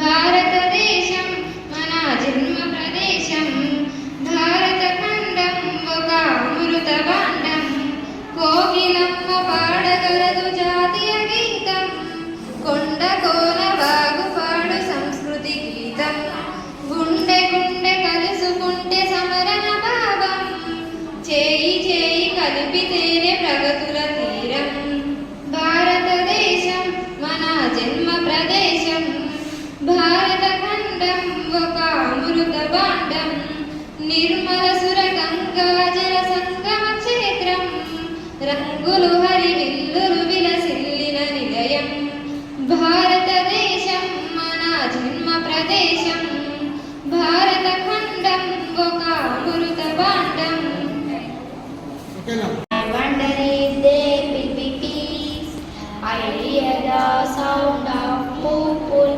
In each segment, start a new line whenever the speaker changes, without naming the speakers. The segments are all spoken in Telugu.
భారతదేశం మన జన్మ ప్రదేశం, భారత ఖండం ఒక అమృత భాండం. కోకిలమ్మ పాడగలదు జాతీయ గీతం, కొండ కోన వాగు పాడు సంస్కృతి గీతం. గుండె గుండె కలుసుకుంటే సమరణ భావం, చేయి చేయి కలిపితేనే ప్రగతుల తీరం. భారతదేశం మన జన్మ ప్రదేశం, భారత ఖండం ఒక అమృత భాండం. నిర్మల సుర గంగా జల సంగమ క్షేత్రం, రంగులు హరివిల్లులు విలసిల్లిన నిలయం. భారతదేశం మన జన్మ ప్రదేశం, భారత ఖండం ఒక అమృత భాండం.
I wonder if there will be peace. I hear the sound of people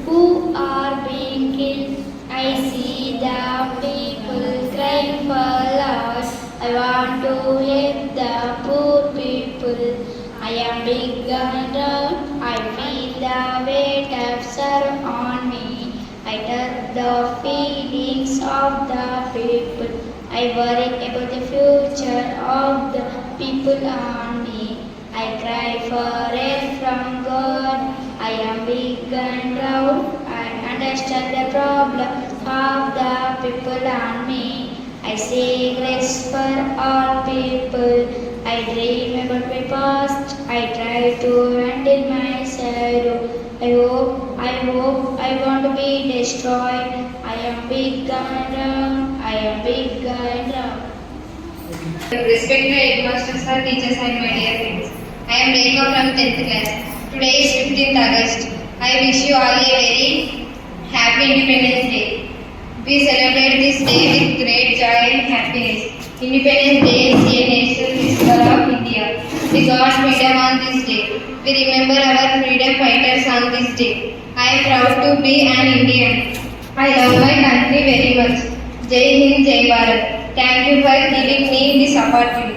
who are being killed. I see the people crying for loss. I want to help the poor people. I am big and round. I feel the weight of sorrow on me. I touch the feelings of the people. I worry about the future of the people on me. I cry for help from God. I am big and proud. I understand the problem of the people on me. I say grace for all people. I dream about my past. I try to handle my sorrow. I want to be destroyed. I am big and round. I am big and round.
Respected headmasters, sir, teachers and my dear friends. I am Rekha from 10th class. Today is 15th August. I wish you all a very happy Independence Day. We celebrate this day with great joy and happiness. Independence Day is a national festival of India. We got freedom on this day. We remember our freedom fighters on this day. I am proud to be an Indian. I love my country very much. Jai Hind, Jai Bharat. Thank you for giving me this opportunity.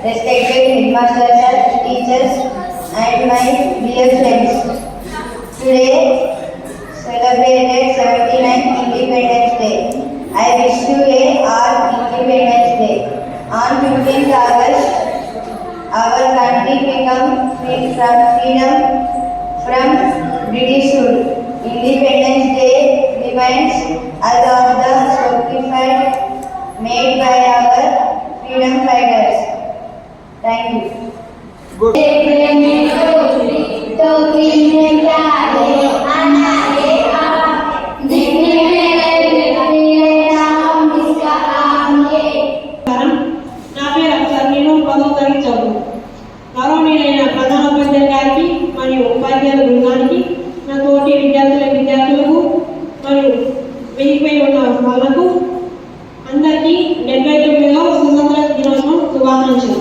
respected headmasters, teachers, and my dear friends. Today celebrated 79th Independence Day. I wish you all Independence Day. On 15th become free from British rule. Independence Day remains as of the sacrifice made by our freedom fighters. Thank you.
నా పేరు అక్షర్. నేను 10వ తరగతి చదువు. గౌరవనీయులైన ప్రధానోపాధ్యాయులు గారికి మరియు ఉపాధ్యాయుల బృందానికి, నా తోటి విద్యార్థులకు మరియు వెయ్యిపై ఉన్న వాళ్లకు అందరికీ 79వ స్వతంత్ర దినోత్సవం శుభాకాంక్షలు.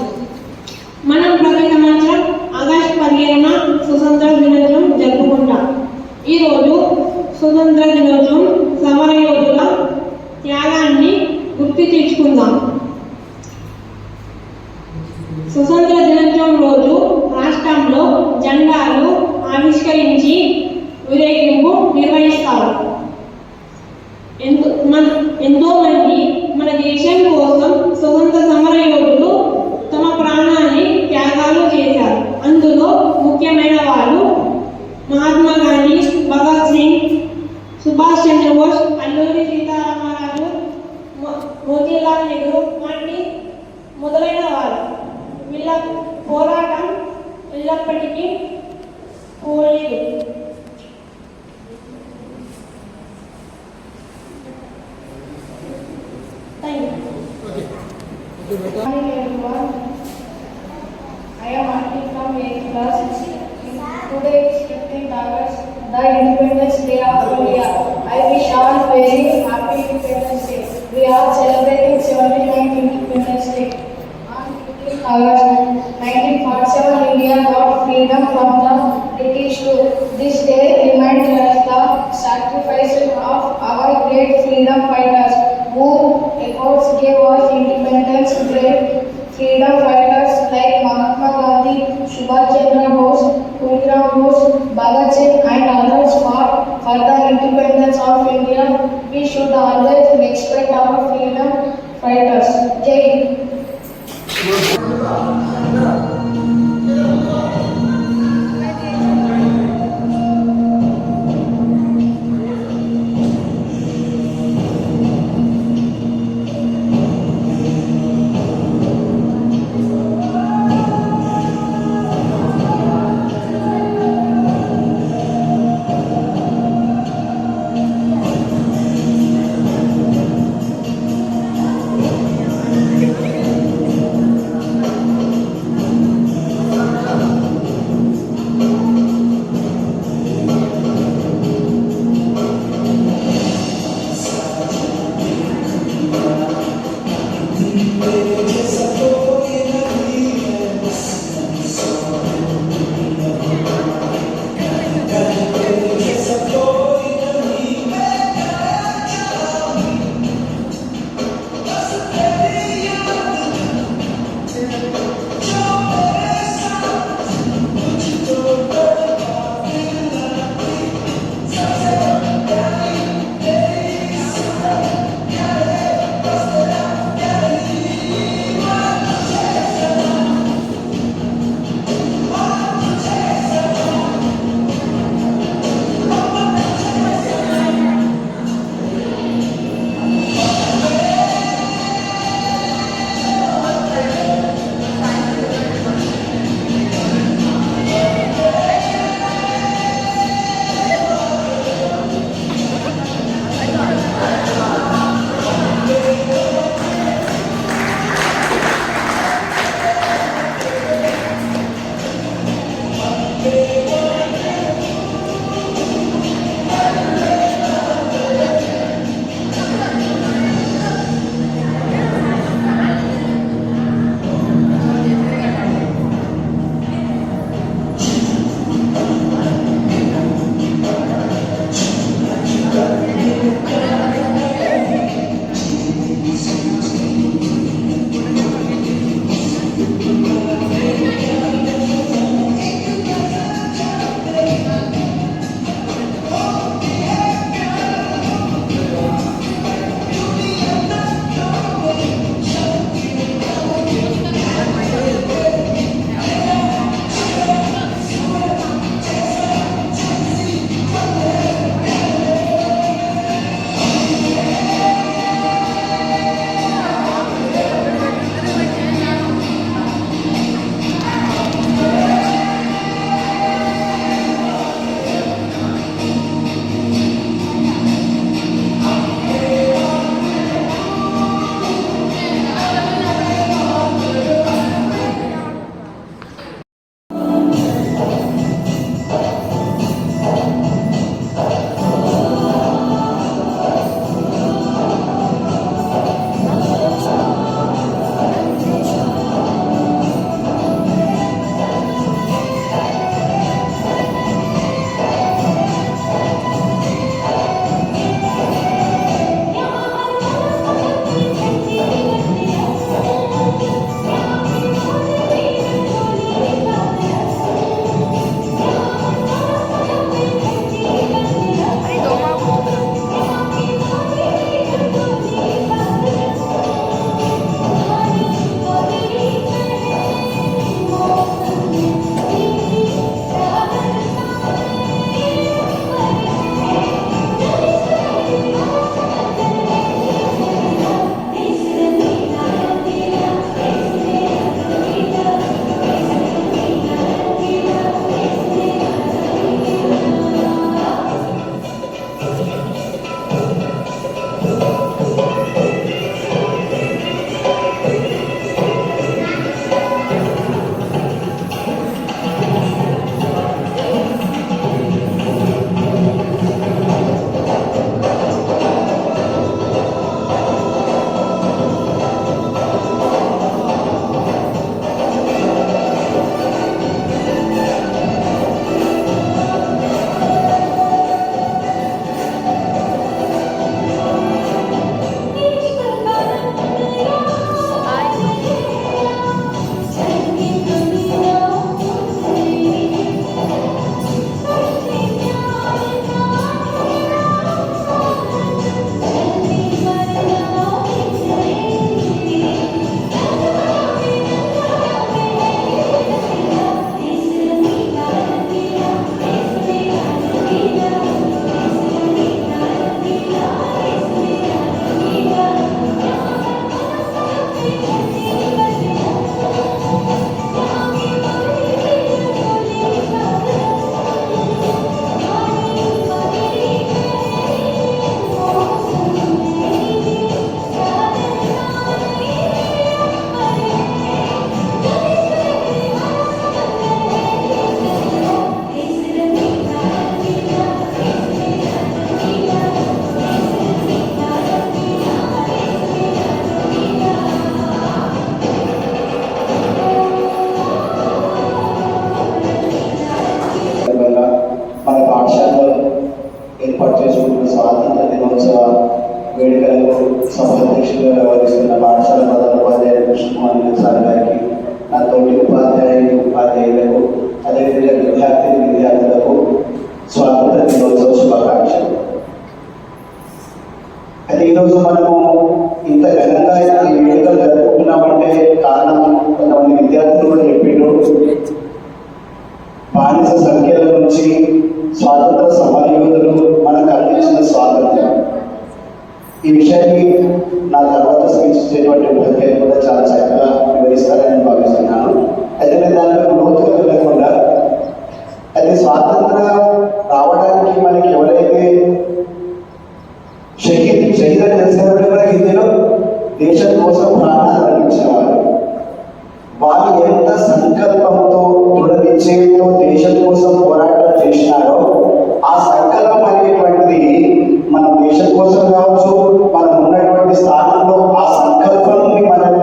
మనం ప్రతి సంవత్సరం ఆగస్టు 15న స్వతంత్ర దినోత్సవం జరుపుకుంటాం. ఈరోజు స్వతంత్ర దినోత్సవం సమరయోధుల త్యాగాన్ని గుర్తు తెచ్చుకుందాం. స్వతంత్ర దినోత్సవం రోజు రాష్ట్రంలో జెండాలు ఆవిష్కరించి ఊరేగింపు నిర్వహిస్తారు. ఎంతో మంది మన దేశం కోసం స్వతంత్ర సమరయోధులు తమ ప్రాణాన్ని త్యాగాలు చేశారు. అందులో ముఖ్యమైన వారు మహాత్మా గాంధీ, భగత్ సింగ్, సుభాష్ చంద్రబోస్, అల్లూరి సీతారామరాజు, మోతీలాల్ నెహ్రూ వంటి మొదలైన వారు. వీళ్ళ పోరాటం ఎల్లప్పటికీ పోలేదు.
Morning everyone. I am Auntie from 8th class. Today is 15th August, the Independence Day of India. I wish all very happy Independence Day. We are celebrating 79th Independence Day. On 15th August 1947, India got freedom from the British rule. This day reminds us the sacrifices of our great freedom fighters who efforts gave us independence. Great freedom fighters like Mahatma Gandhi, Subhash Chandra Bose, Khudiram Bose, Bhagat Singh and others fought for the independence of India. We should always respect our freedom fighters. Jai Hind.
స్వాతంత్ర దినోత్సవ వేడుకలకు సభాధ్యక్షులుగా వ్యవహరిస్తున్న పాఠశాల ప్రధానోపాధ్యాయులు కృష్ణకుమార్ సార్ గారికి, నా తోటి ఉపాధ్యాయులకు, అదేవిధంగా విద్యార్థులకు స్వాతంత్ర దినోత్సవ శుభాకాంక్షలు. అయితే ఈరోజు మనము ఇంత ఘనంగా ఈ వేడుకలు జరుపుకుంటున్నామంటే కారణం కొంతమంది విద్యార్థులు కూడా చెప్పిండ్రు. బానిస సంఖ్యల నుంచి స్వాతంత్ర సమరయోధులు మనకు అందించిన స్వాతంత్రం. ఈ విషయాన్ని నా తర్వాత స్పీచ్ ఇచ్చేటువంటి ఉపాధ్యాయులు కూడా చాలా చక్కగా వివరిస్తారని నేను భావిస్తున్నాను. అయితే నేను దాంట్లో లోతుగా వెళ్ళకుండా, అయితే స్వాతంత్రం రావడానికి మనకి ఎవరైతే షహీద్ అని తెలిసినప్పుడు కూడా హిందీలో దేశం కోసం ప్రాణాలు అర్పించిన వాళ్ళు ఎంత సంకల్పంతో దృఢ నిశ్చయంతో దేశం కోసం పోరాటం చేసినారో ఆ సంకల్పం అనేటువంటిది మన దేశం కోసం కావచ్చు, మనం ఉన్నటువంటి స్థానంలో ఆ సంకల్పాన్ని మనం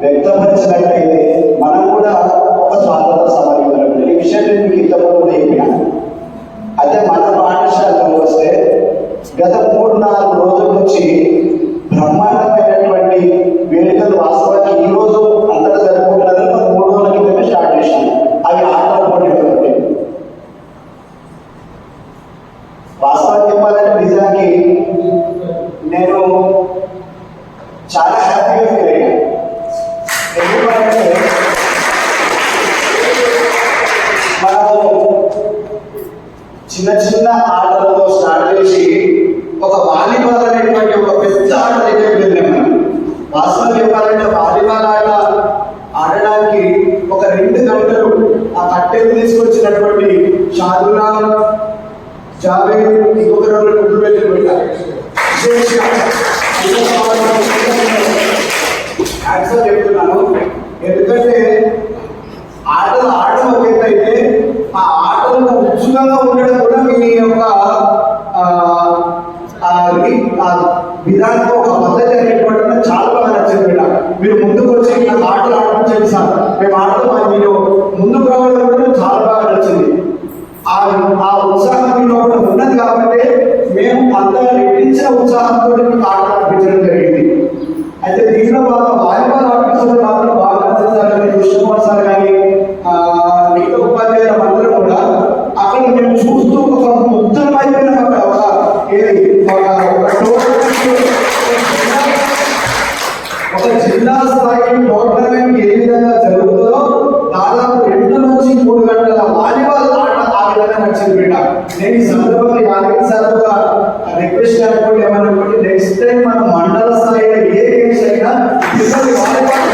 వ్యక్తపరిచినట్లయితే మనం కూడా ఒక స్వాతంత్ర సమరయోధులు. ఈ విషయం నేను మీకు ఇంతకుముందు కూడా చెప్పినాను. అయితే మన పాఠశాలలో వస్తే గత 3-4 రోజుల నుంచి బ్రహ్మాండమైనటువంటి వేడుకలు వాస్తవానికి ఈ రోజు అంతటా జరుపుకుంటున్నారని మనం 3 రోజుల క్రితమే స్టార్ట్ చేసినాం. అవి ఆటల పోటీ. వాస్తవం చెప్పాలంటే నిజానికి నేను చాలా హ్యాపీగా ఫీల్ అయ్యాను. ఎందుకంటే మనము చిన్న చిన్న ఆటలతో స్టార్ట్ చేసి ఒక వాలీబాల్ అనేటువంటి ఒక పెద్ద ఆట దగ్గరికి వెళ్ళాం మనం. వాస్తవం చెప్పాలంటే వాలీబాల్ ఆట ఆడడానికి ఒక 2 గంటలు ఆ కట్టెలు తీసుకొచ్చినటువంటి షాదులా, జావేద్, ఇంకొక 2 గుడ్లు వెళ్ళిపోయారు. చెప్తున్నాను ఎందుకంటే ఆటలు ఆడడం ఒక ఎత్తు అయితే ఆ ఆటలను ఉత్సుకంగా ఉండడం కూడా మీ యొక్క విధానం ఒక పద్ధతి అనేటువంటి చాలా బాగా నచ్చింది. మీరు ముందుకు వచ్చి నాకు ఆటలు ఆడిపించండి సార్, మేము ఆడతాం, మీరు ముందుకు రావడం కూడా చాలా బాగా నచ్చింది. ఆ ఉత్సాహం మీలో కూడా ఉన్నది కాబట్టి మేము అంత రెట్టించిన ఉత్సాహంతో మీకు ఆటలు ఆడిపించడం జరిగింది. అయితే దీంట్లో బాగా వాలీబాల్ ఆడిపించడం మాత్రం బాగా నచ్చింది సార్ కానీ, కృష్ణకుమార్ సార్ కానీ, మిగతా ఉపాధ్యాయులు అందరూ కూడా అక్కడ మేము చూస్తూ ఒక ముగ్ధమైపోయిన ఒక జిల్లా స్థాయి టోర్నమెంట్ ఏ విధంగా జరుగుతుందో దాదాపు 2 నుంచి 3 గంటల వాలీబాల్ ఆట ఆ విధంగా నచ్చింది. నేను ఈ సందర్భంగా యాదగిరి సార్ ఒక రిక్వెస్ట్ అనుకోండి, ఏమనుకోండి, నెక్స్ట్ టైం మన మండల స్థాయిలో ఏ గేమ్స్ అయినా వాలీబాల్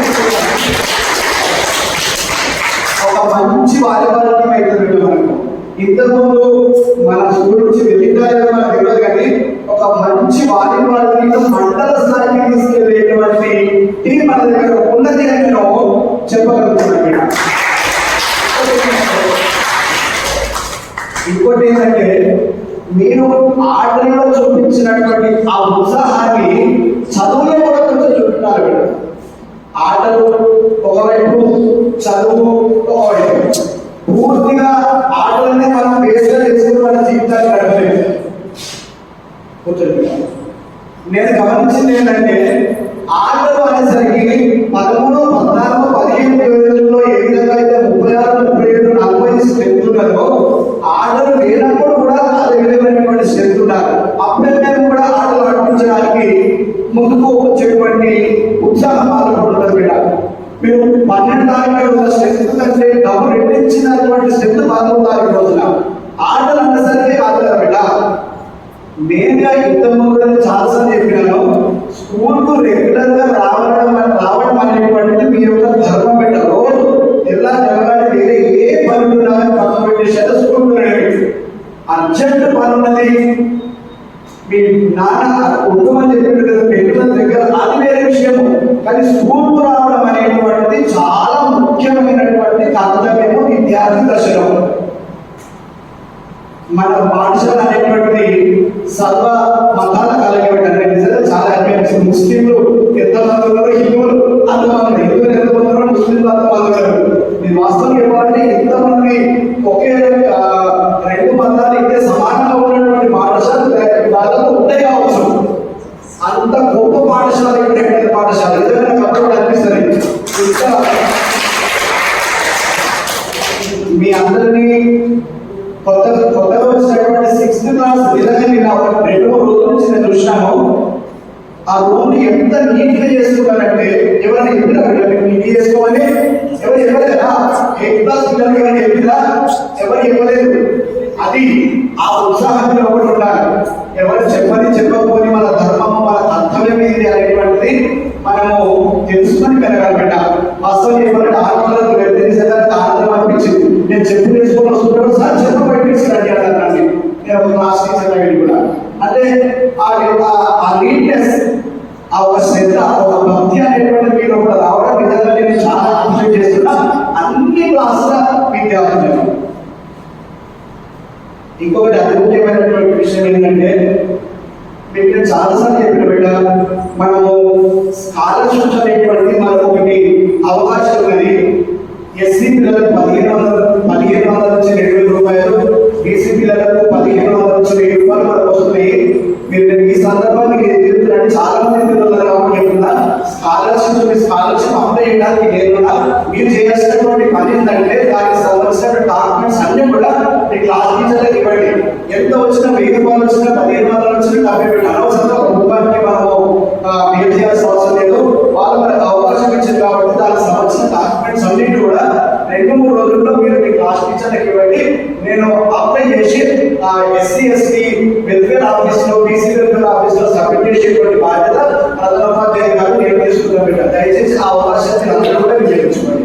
ఒక మంచి వాలీబాల్ టీం అవుతుంది. మనకు ఇంతకుముందు మన స్కూల్ నుంచి వెళ్ళిందారో మనకు తెలియదు కానీ ఒక మంచి వాలీబాల్ టీం మండల స్థాయికి తీసుకెళ్లేటువంటి టీం మన దగ్గర ఉన్నది అని నేను చెప్పగలుగుతున్నాను. ఇంకోటి ఏంటంటే మీరు ఆటల్లో చూపించినటువంటి ఆ ఉత్సాహాన్ని చదువులో కూడా కొంచెం చూపుతున్నారు. ఆటలు ఒకవైపు, చదువు ఒకవైపు. పూర్తిగా ఆటలనే మనం బేస్గా చేసుకుని మన జీవితాన్ని గడపలేదు. నేను గమనించింది ఏంటంటే ఆటలు అనేసరికి 13, 14, 15 రోజుల్లో ఏ విధంగా అయితే 36, 37, 40 స్ట్రెంత్ ఉన్నదో ఆటలు లేనప్పుడు కూడా అదే విధమైనటువంటి స్ట్రెంత్ ఉన్నారు. అప్పుడే మేము కూడా ఆటలు ఆడిపించడానికి ముందుకు వచ్చేటువంటి ఉత్సాహం పాల్గొంటుంది. మీరు 12 తారీఖు ఉన్న స్ట్రెంత్ కంటే డబ్బు రెట్టించినటువంటి స్ట్రెంత్ 14 తారీఖు రోజున ఆటలు అన్నసరికి ఆడతారు బిడ్డ. నేనుగా ఇంతకుముందు కూడా చాలాసార్లు చెప్పినాను, స్కూల్కు రెగ్యులర్గా రావడం అనేటువంటిది మీ యొక్క ధర్మం బిడ్డ. రోజు ఎలా జరగాలి, వేరే ఏ పని ఉన్నారని పక్కన పెట్టేసారు. స్కూల్ అర్జెంట్ పని ఉన్నది, మీ నాన్న ఉండమని చెప్పినట్టు కదా పెట్టుకున్న దగ్గర, అది వేరే విషయము. కానీ స్కూల్కు రావడం అనేటువంటిది చాలా ముఖ్యమైనటువంటి కర్తవ్యము విద్యార్థి దశలో. మన పాఠశాల అనేటువంటిది సర్వ మతాల కలిగి నిజంగా చాలా హ్యాపీ. ముస్లింలు ఎంతమంది ఉన్నారు, హిందువులు అంతమంది, హిందువులు ఎంతమంది ఉన్నారు, ముస్లింలు అంతమంది ఉన్నారు. మీరు వాస్తవం చెప్పాలంటే ఎంతమంది ఒకే 2 మతాలు అయితే సమానంగా ఉన్నటువంటి పాఠశాల దాదాపు కొత్తగా వచ్చినటువంటి 6th క్లాస్ నిజంగా నేను ఒక 2-3 రోజుల నుంచి నేను చూసినాను. ఆ రూమ్ ఎంత నీట్ గా చేసుకున్నారంటే ఎవరైనా చెప్పినా నీట్ చేసుకోమని ఎవరు చెప్పలేదు కదా. 8th క్లాస్ పిల్లలకి ఎవరైనా చెప్పినా ఎవరు చెప్పలేదు. అది ఆ ఉత్సాహంలో ఒకటి ఉండాలి. ఎవరు చెప్పకపోని మన ధర్మము మన కర్తవ్యం ఏంటి అనేటువంటిది మనము తెలుసుకొని పెరగాలన్నమాట. వాస్తవం చెప్పాలంటే ఆత్మలకు వెళ్తే ఆనందం అనిపించింది. నేను చెప్పు వేసుకొని వస్తున్నప్పుడు సార్ చెప్ప బయటించాలండి అన్నాను. నేను ఒక క్లాస్ టీచర్ అయ్యి కూడా అంటే ఆ నీట్నెస్, ఆ ఒక శ్రద్ధ, ఒక భక్తి అనేటువంటి మీరు ఒకటి రావడం నిజంగా నేను చాలా అప్రిషియేట్ చేస్తున్నా అన్ని క్లాసుల విద్యార్థులు. ఇంకొకటి అతి ముఖ్యమైనటువంటి విషయం ఏంటంటే మీకు నేను చాలాసార్లు చెప్పిన బిడ్డ, మనము స్కాలర్షిప్స్ అనేటువంటిది మనకు ఒకటి అవకాశం ఉన్నది. ఎస్సీ పిల్లలకు 1500 నుంచి 2000 రూపాయలు, బీసీ పిల్లలకు 1500 నుంచి 1000 రూపాయలు మనకు వస్తున్నాయి. మీరు ఈ సందర్భాన్ని చెప్తున్నారంటే చాలా మంది పిల్లలు ఉన్నారు కాబట్టి చెప్తున్నా, స్కాలర్షిప్ అప్లై చేయడానికి లేకుండా మీరు చేయాల్సినటువంటి పని ఏంటంటే దానికి సంబంధించిన డాక్యుమెంట్స్ అన్ని కూడా మీ క్లాస్ టీచర్లకు ఇవ్వండి. ఎంత వచ్చినా 1000 రూపాయలు వచ్చినా 1500 వచ్చినా డబ్బు అనవసరంగా రూపాయలకి మనము బిహేవ్ చేయాల్సిన అవసరం లేదు. వాళ్ళు మనకు అవకాశం ఇచ్చింది కాబట్టి దానికి సంబంధించిన డాక్యుమెంట్స్ అన్నింటి కూడా 2-3 రోజుల్లో మీరు మీ క్లాస్ టీచర్లకు ఇవ్వండి. నేను అప్లై చేసి ఎస్సీ ఎస్టీ వెల్ఫేర్ ఆఫీస్లో, బీసీ వెల్ఫేర్ ఆఫీస్లో సబ్మిట్ చేసేటువంటి బాధ్యత ప్రధానోపాధ్యాయులు గారు నేను తీసుకుంటాను బిడ్డ. దయచేసి ఆ అవకాశాన్ని అందరూ కూడా వినియోగించుకోండి.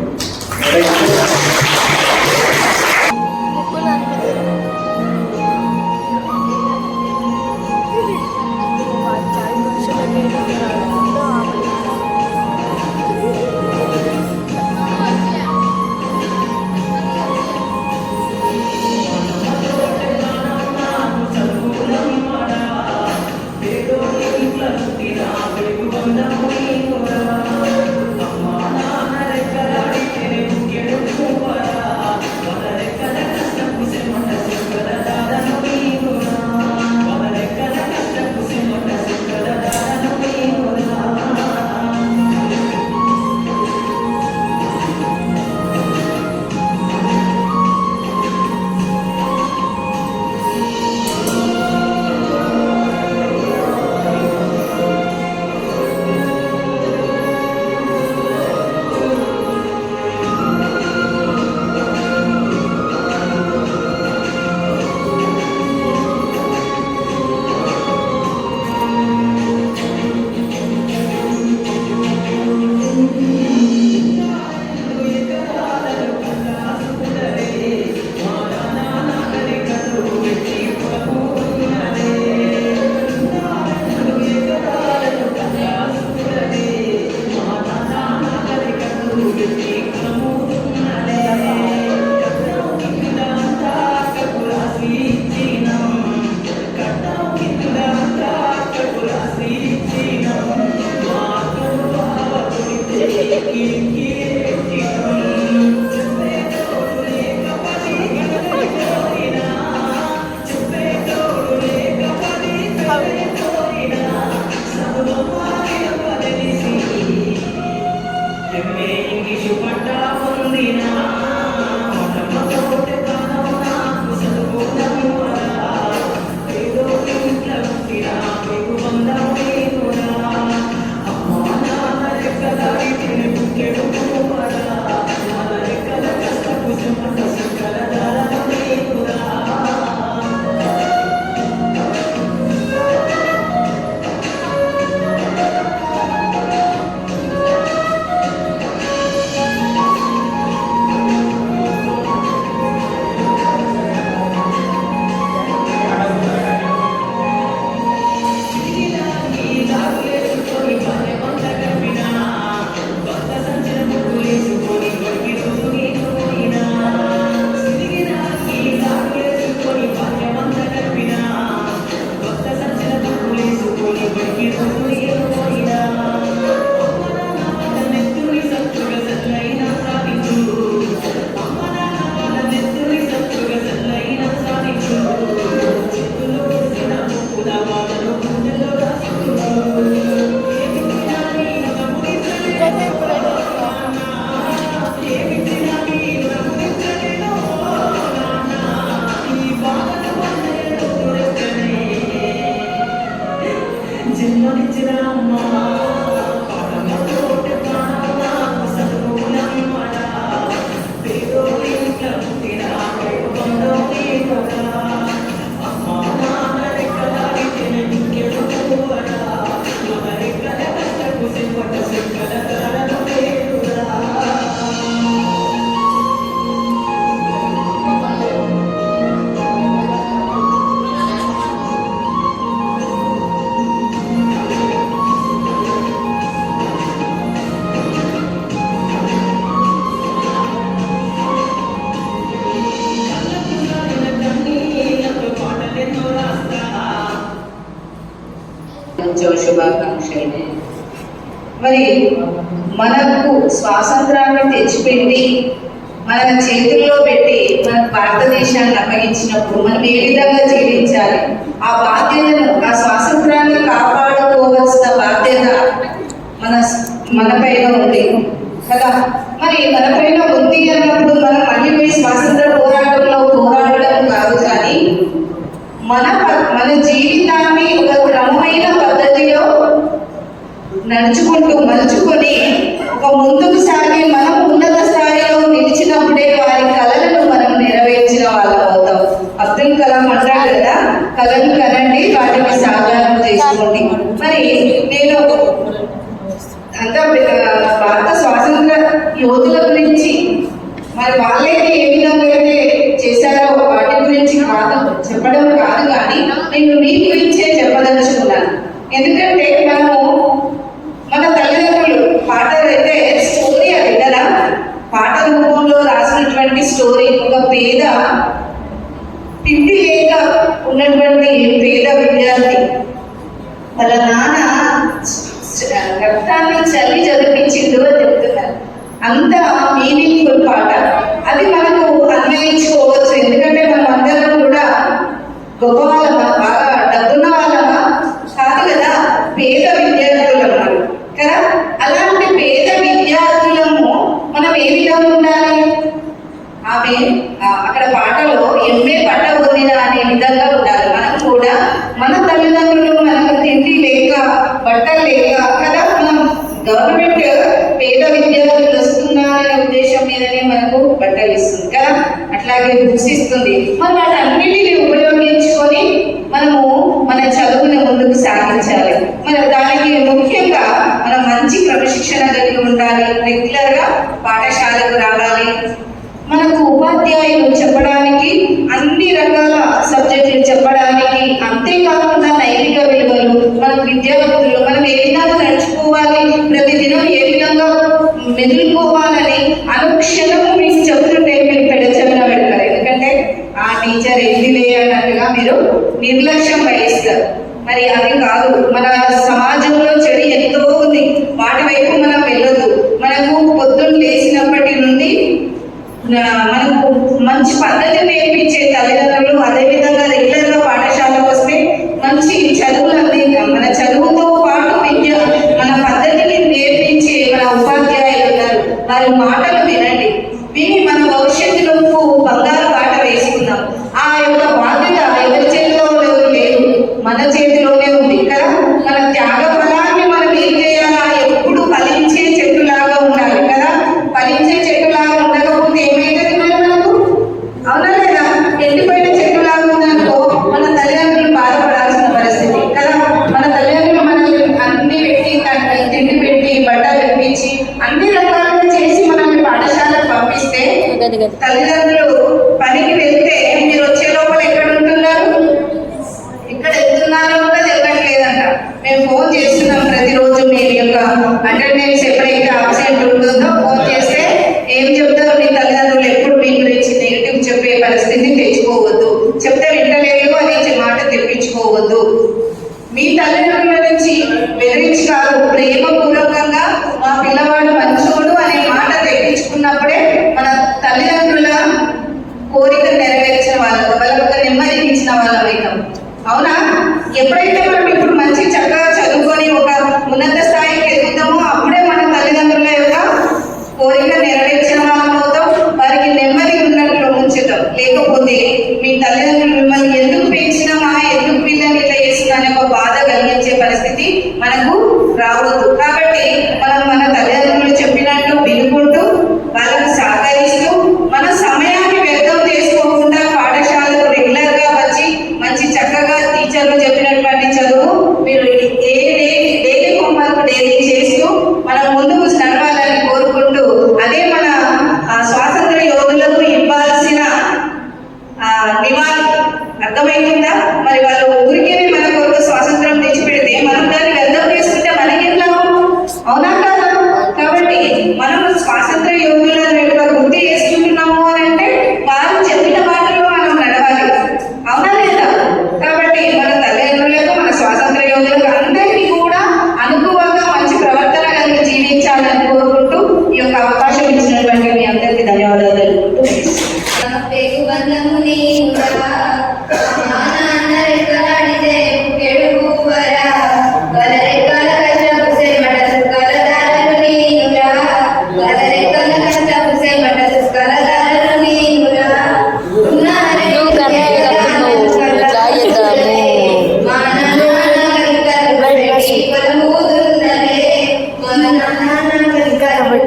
శుభాకాంక్షలు. మరి మనకు స్వాతంత్రాన్ని తెచ్చిపెట్టి మన చేతుల్లో పెట్టి మన భారతదేశాన్ని అప్పగించినప్పుడు మనం ఏ విధంగా జీవించాలి, ఆ బాధ్యతను, ఆ స్వాతంత్రాన్ని కాపాడుకోవాల్సిన బాధ్యత మన పైన ఉంది కదా. మరి మన పైన ఉంది అన్నప్పుడు మనం మళ్ళీ పోయి స్వాతంత్ర పోరాటంలో పోరాడడం కాదు, కానీ మన జీవితాన్ని ఒక క్రమమైన పద్ధతిలో మలుచుకొని ఒక ముందుకు సాగి మనం ఉన్నత స్థాయిలో నిలిచినప్పుడే వారి కళలను మనం నెరవేర్చిన వాళ్ళం అవుతాం. అబ్దుల్ కలాం అంటాడు కదా, కళలు కనండి, వాటిని సాకారం చేసుకోండి. మరి నేను అంతా భారత స్వాతంత్ర యోధుల గురించి మరి వాళ్ళైతే ఏ విధంగా అయితే చేశారో వాటి గురించి చెప్పడం కాదు, కానీ నేను మీ గురించే చెప్పదలుచుకున్నాను. ఎందుకంటే మన తల్లిదండ్రులు పాటలు అయితే స్టోరీ అది కదా, పాట రూపంలో రాసినటువంటి స్టోరీ. ఒక పేద తిండి లేక ఉన్నటువంటి పేద విద్యార్థి వాళ్ళ నాన్న రక్తాన్ని చల్లి చదివించిండు అని చెప్తున్నారు. అంత మీనింగ్ఫుల్ పాట. అది మనకు అన్వయించుకోవచ్చు. ఎందుకంటే మనం అందరం కూడా గొప్ప వాళ్ళమా, బాగా డబ్బున్న వాళ్ళమా కాదు కదా, పేద విద్యార్థులము కదా. అలాంటి పేద విద్యార్థులము మనం ఏ విధంగా ఉండాలి? ఆమె అక్కడ పాటలో ఎంఏ పట్ట పొందిన అనే విధంగా ఉండాలి. మనం కూడా మన తల్లిదండ్రులు మనకు తిండి లేక బట్టలు లేక కదా, మనం గవర్నమెంట్ పేద విద్యార్థులు వస్తున్నారనే ఉద్దేశం మీదనే మనకు బట్టలు ఇస్తుంది కదా, అట్లాగే బుక్స్ ఇస్తుంది. మరి వాటన్నిటిని ఉపయోగించుకొని మనము మన చదువుని ముందుకు సాగించాలి. మరి దానికి ముఖ్యంగా మనం మంచి క్రమశిక్షణ కలిగి ఉండాలి, రెగ్యులర్గా పాఠశాలకు రావాలి. మనకు ఉపాధ్యాయులు చెప్పడానికి, అన్ని రకాల సబ్జెక్టులు చెప్పడానికి, అంతేకాకుండా నైతిక విలువలు, మన విద్యార్థులు మనం ఏ విధంగా నడుచుకోవాలి, ప్రతిదినం ఏ విధంగా మెదులుకోవాలని అనుక్షణం మీకు చెబుతుంటే మీరు పెడచెవిన పెడతారు. ఎందుకంటే ఆ టీచర్ ఎందులే అన్నట్టుగా మీరు నిర్లక్ష్యం వహిస్తారు. మరి అది కాదు. మన సమాజంలో చెడు ఎంతో ఉంది, వాటి వైపు మనం వెళ్ళొద్దు. మనకు పొద్దున్న లేచినప్పటి నుండి మనకు మంచి పద్ధతి నేర్పించే తల్లిదండ్రులు, అదేవిధంగా రెగ్యులర్గా పాఠశాలకు వస్తే మంచి చదువులు అందిద్దాం. మన చదువుతో పాటు విద్య, మన పద్ధతిని నేర్పించే మన ఉపాధ్యాయులు ఉన్నారు, వారి మాటలు వినండి. విని మన భవిష్యత్తులో బంగారు బాట వేసుకుందాం. ఆ యొక్క బాధ్యత ఎవరి చేతిలో లేదు, మన చేతిలోనే ఉంది కదా. మన త్యాగ ఫలాన్ని మనం ఏం చేయాలా? ఎప్పుడు ఫలించే చెట్టులాగా ఉండాలి కదా. ఫలించే చెట్టులాగా ఉండకపోతే ఏమైతుంది మరి మనకు? అవునా లేదా? ఎండిపోయిన చెట్టులాగా ఉందనుకో మన తల్లిదండ్రులు బాధపడాల్సిన పరిస్థితి కదా. మన తల్లిదండ్రులు మనల్ని అన్ని పెట్టి, తిండి పెట్టి, బట్టలు పెట్టి, అన్ని రకాలుగా చేసి మనల్ని పాఠశాలకు పంపిస్తే, తల్లిదండ్రులు పనికి వెళ్తే మీరు వచ్చే లోపల ఎక్కడ ఉంటున్నారు, ఇక్కడ వెళ్తున్నారో కూడా తెలియట్లేదంట. మేము ఫోన్ చేస్తున్నాం ప్రతిరోజు, మీ యొక్క అటెండెన్స్ ఎప్పుడైతే అబ్సెంట్ ఉంటుందో ఫోన్ చేస్తే ఏం చెప్తారు మీ తల్లిదండ్రులు? ఎప్పుడు మీ గురించి నెగిటివ్ చెప్పే పరిస్థితి తెచ్చుకోవద్దు. చెప్తే వింటలేదు అని మాట తెప్పించుకోవద్దు. మీ తల్లిదండ్రుల నుంచి బెదిరించి కాదు, ప్రేమపూర్వకంగా మా పిల్లవాడు మంచోడు అనే మాట తెప్పించుకున్నప్పుడే మన తల్లిదండ్రుల కోరిక నెరవేర్చిన వాళ్ళకు, వాళ్ళకు నెమ్మది ఇచ్చిన వాళ్ళం అవుతాం. అవునా? ఎప్పుడైతే మనం ఇప్పుడు మంచి చక్కగా చదువుకొని ఒక ఉన్నత స్థాయికి ఎదుగుతామో అప్పుడే మన తల్లిదండ్రుల యొక్క కోరిక నెరవేర్చిన వాళ్ళం అవుతాం, వారికి నెమ్మది ఉన్నట్లు ఉంచుతాం. లేకపోతే మీ తల్లిదండ్రులు మిమ్మల్ని ఎందుకు పెంచినామా, ఎందుకు పిల్లలు ఇట్లా చేస్తున్నారనే ఒక బాధ కలిగించే పరిస్థితి మనకు రావద్దు. కాబట్టి మనం మన తల్లిదండ్రులు చెప్పినట్టు వినుకుంటూ వాళ్ళకు సహకరిస్తూ మన సమయాన్ని వ్యర్థం చేసుకోకుండా పాఠశాలకు రెగ్యులర్గా వచ్చి మంచి చక్కగా టీచర్లు చెప్పినటువంటి చదువు మీరు డైలీ హోంవర్క్ డైలీ చేస్తూ మనం ముందుకు నడవాలని కోరుకుంటూ, అదే మన స్వాతంత్ర యోధులకు ఇవ్వాల్సిన నివాళి. అర్థమైందా? మరి వాళ్ళు ఊరికే మన కొరకు స్వాతంత్రం తెచ్చిపెడితే మనం దాన్ని వ్యర్థం చేసుకుంటే మనకి ఎట్లా? అవునా కాదా? కాబట్టి మనం స్వాతంత్ర యోధులను గుర్తు చేసుకుంటున్నాము అని అంటే వారు చెప్పిన మాటల్లో మనం నడవాలి. అవునా లేదా? కాబట్టి మన తల్లిదండ్రులకు, మన స్వాతంత్ర యోధులకు అందరికీ కూడా అనుకూలంగా మంచి ప్రవర్తన కలిగి జీవించాలని కోరుకుంటూ ఈ యొక్క అవకాశం ఇచ్చినటువంటి మీ అందరికీ ధన్యవాదాలు తెలుపుకుంటూ
బంధము నీవురా, మా నాన్న రెక్కలాడితే పుట్టెడుగువరా, గలరెక్కల కష్టపు సేమట సుక్కలదారులు నీవురా, గలరెక్కల కష్టపు సేమట సుక్కలదారులు నీవురా, ఉన్నారే మా నాన్న పెట్టి పొలమూదున్నరే, మన నాన్న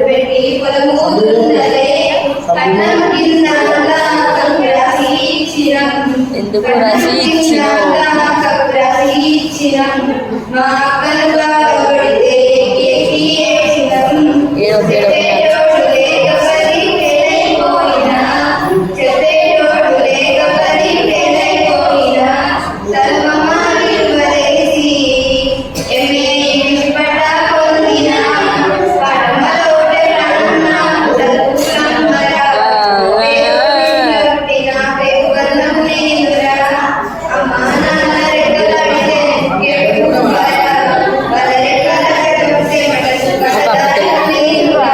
పెట్టి పొలమూదున్నరే, కన్నం కింద
ఎందుకు రాసి ఇచ్చినావు?
మా అక్కలుగా కొడితే ఎక్కి ఏడ్చినం. చెప్పేటోడు లేకపరి పేలైపోయినా, చెప్పేటోడు లేకపరి పేలైపోయినా, సర్వమాని వలేసి ఎంఏ ఇంగ్లీష్ పట్టా పొందినా, పడమలోటే ప్రాణ చదువులమ్మరా, పుట్టిన పేగుబంధం నేనురా, అమ్మా నాన్న రెక్కలాడితే ఎడుగువరా, వలరెక్కల సేమట సుఖదారులు నేనురా,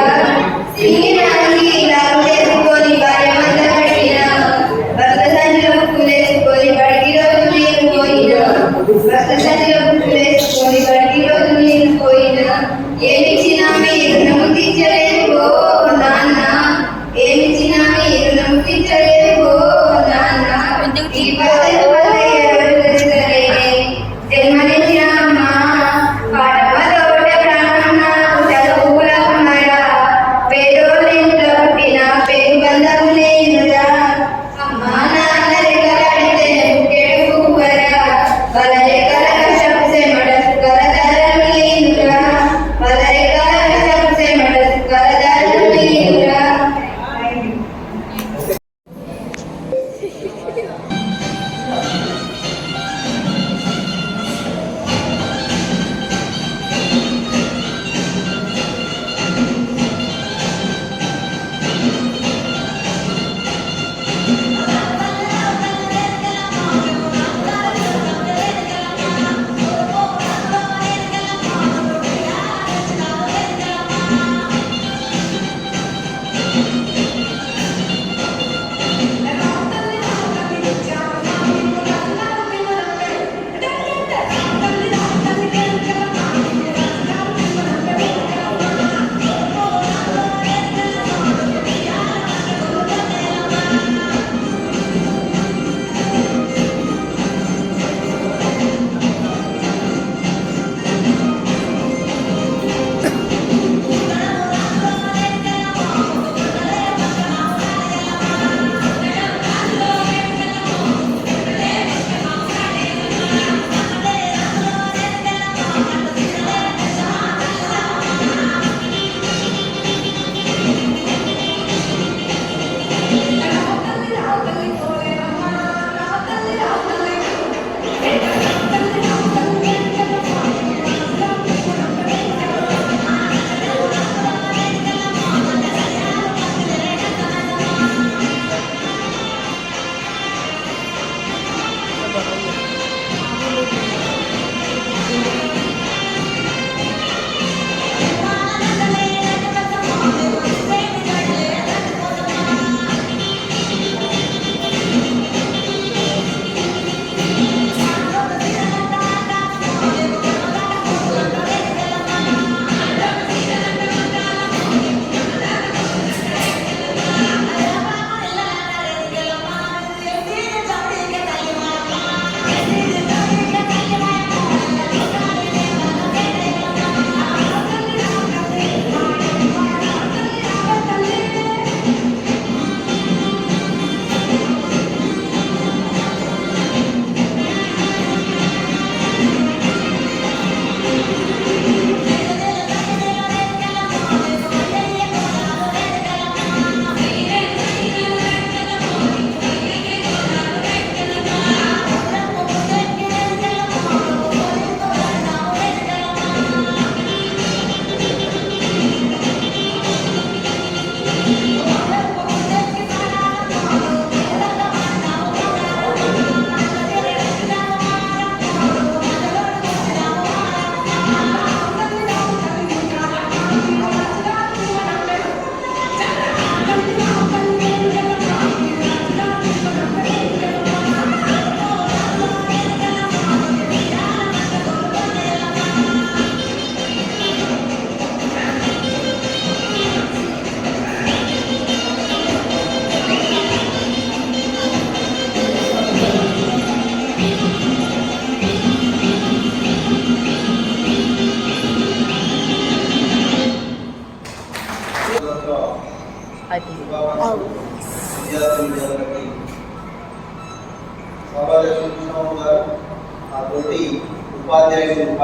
సింగినానికి లాభం చేసుకొని భార్యమంత కట్టినా, భర్త సంచిలో బుక్కులేసుకొని బడికి రోజు నేను పోయినా, భర్త సంచిలో బుక్కులేసుకొని బడికి రోజు నేను పోయినా, ఏమిచ్చినా మీరు నమ్ముతించలేదు నాన్న, ఏమిచ్చినా మీరు నమ్ముతించలేదు నాన్న, ఈ పద్ధతి వల్ల జన్మనిచ్చిన అమ్మ పాఠమతోటే ప్రాణమ్మ చదువులమ్మరా, పేదోళ్ళింట్లో పుట్టిన పేరు బంధము నేనురా, అమ్మా నాన్న రెక్కలాడితే పుట్టెడుగువరా, వాళ్ళ రెక్కల కష్టపు సేమట సుక్కలదారులు నేనురా, వాళ్ళ రెక్కల కష్టపు సేమట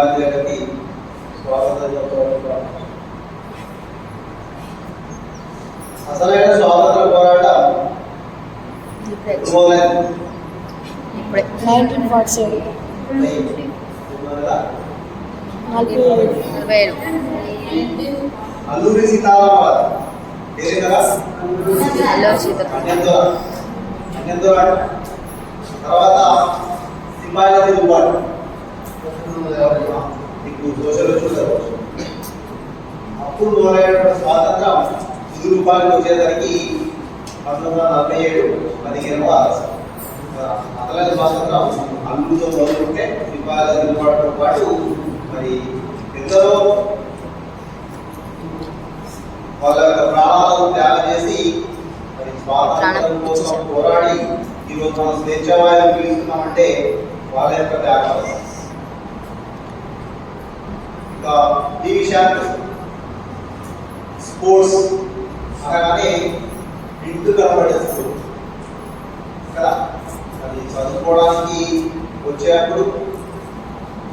గాంధీ గారికి స్వాతంత్ర అసలైన స్వాతంత్ర పోరాటం
1947
అల్లూరి సీతారామరాజు పేరే కదా తర్వాత సింహాజీ దుబ్బాడు మీకు సోషల్ చూసారు. అప్పుడు మొదలైనటువంటి స్వాతంత్రం తుది రూపానికి వచ్చేసరికి 1947 15వ అసలైన స్వాతంత్రం అల్లుతో మొదలుకుంటే సింహాజీ దుబ్బాడుతో పాటు మరి ఎందరో వాళ్ళ యొక్క ప్రాణాలను త్యాగం చేసి మరి స్వాతంత్రం కోసం పోరాడి ఈరోజు మనం స్వేచ్ఛావాయులు పీలుస్తున్నామంటే వాళ్ళ యొక్క త్యాగాలు. ఇంకా ఈ విషయాన్ని స్పోర్ట్స్ అనగానే ఇంటి కనబడే స్పోర్ట్స్ కదా, అది చదువుకోవడానికి వచ్చేటప్పుడు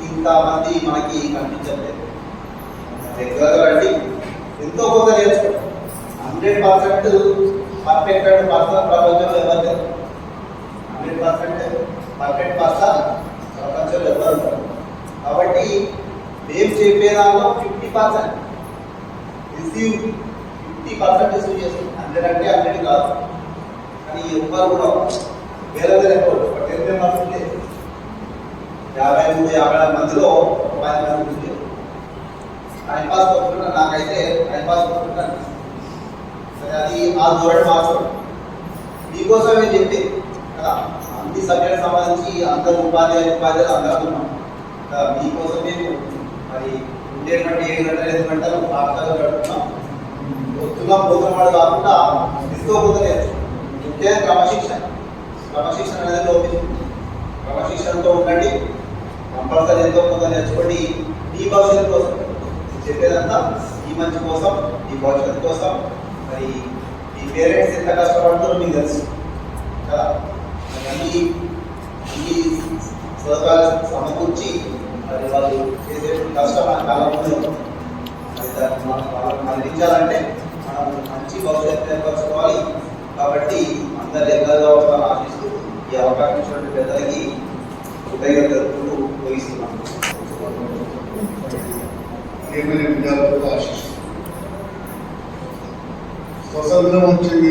ఇంతమంది మనకి కనిపించట్లేదు. రెగ్యులర్గా అండి ఎంతో కొంత నేర్చుకోండి. 100% పర్ఫెక్ట్ అండ్ పర్సన్ ప్రపంచంలో ఎవరు లేరు. 100% పర్ఫెక్ట్ పర్సన్ ప్రపంచంలో ఎవరు ఉంటారు. కాబట్టి మేము చెప్పేదాల్లో 50% రిసీవ్ 50% రిసీవ్ చేస్తాం. 100 అంటే 100 కాదు, కానీ ఎవరు కూడా వేరే వేరే ఒక 10 మెంబర్స్ ఉంటే 53-54 మందిలో 10 మంది ఉంది. టైం పాస్ కొట్టుకుంటా, నాకైతే టైం పాస్ కొట్టుకుంటాను. సరే, అది ఆ ధోరణి మార్చడం మీకోసమే చెప్పే కదా. అన్ని సబ్జెక్ట్ సంబంధించి అందరూ ఉపాధ్యాయులు అందరూ ఉన్నాం కదా. మీకోసమే మరి ఉండేటువంటి 7 గంటలు 8 గంటలు పాఠశాలలో గడుపుతున్నాం. వస్తున్నాం పోతున్నాడు కాకుండా తీసుకోపోతే ముఖ్యంగా క్రమశిక్షణ అనేది లోపించింది. క్రమశిక్షణతో ఉండండి. కంపల్సరీ ఎంతో కొంత నేర్చుకోండి. మీ భవిష్యత్తు కోసం చెప్పేదంతా ఈ మంచి కోసం, ఈ భవిష్యత్తు కోసం. మరి మీ పేరెంట్స్ ఎంత కష్టపడుతుందో మీకు తెలుసు కదా. అన్ని సౌకర్యాలు సమకూర్చి మరి వాళ్ళు చేసే కష్టం మన కాలంలో మరి దాన్ని వాళ్ళని మరణించాలంటే మనం మంచి భవిష్యత్తు ఏర్పరచుకోవాలి. కాబట్టి అందరు రెగ్యులర్గా అవుతాను ఆశిస్తూ ఈ అవకాశం ఇచ్చినటువంటి పెద్దలకి కృతజ్ఞతలు వహిస్తున్నాను.
విద్యార్థులకు ఆశిస్తున్నాను. స్వతంత్రం వచ్చింది,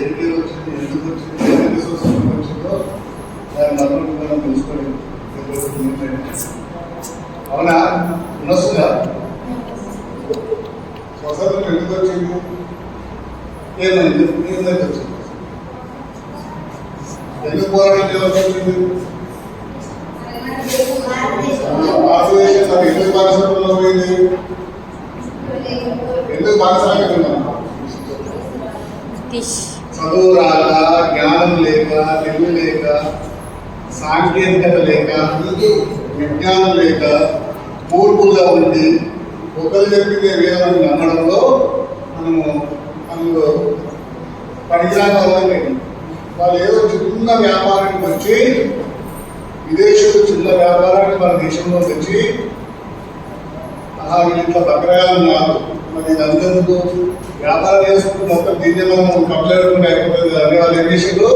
ఏంటి వచ్చింది, ఎందుకు వచ్చింది, ఎందుకు స్వతంత్రం వచ్చిందో దాన్ని అందరూ మనం తెలుసుకొని అవునా ఉన్నస్తుందా? స్వతంత్రం ఎందుకు వచ్చింది, ఏమైంది, వచ్చింది, ఎందుకు పోరాటం చేయాల్సి వచ్చింది, భారతదేశం ఎందుకు బానిసత్వంలో పోయింది, ఎందుకు బానిసత్వం ఉన్నాం? చదువు రాక, జ్ఞానం లేక, తెలివి లేక, సాంకేతికత లేక, విజ్ఞానం లేక, మూర్ఖులుగా ఉండి ఒకరు చెప్పిందే వేదని నమ్మడంలో అందులో పనికిరాని వాళ్ళు ఏదో చిన్న వ్యాపారానికి వచ్చి విదేశీయులు చిన్న వ్యాపారాన్ని మన దేశంలో తెచ్చి వీళ్ళ బక్రయాలు మరి ఇదంతకు వ్యాపారం చేసుకుంటూ మొత్తం దీన్ని మనం కంప్లైంట్ అయిపోతుంది అని వాళ్ళు ఏం చేసిండు,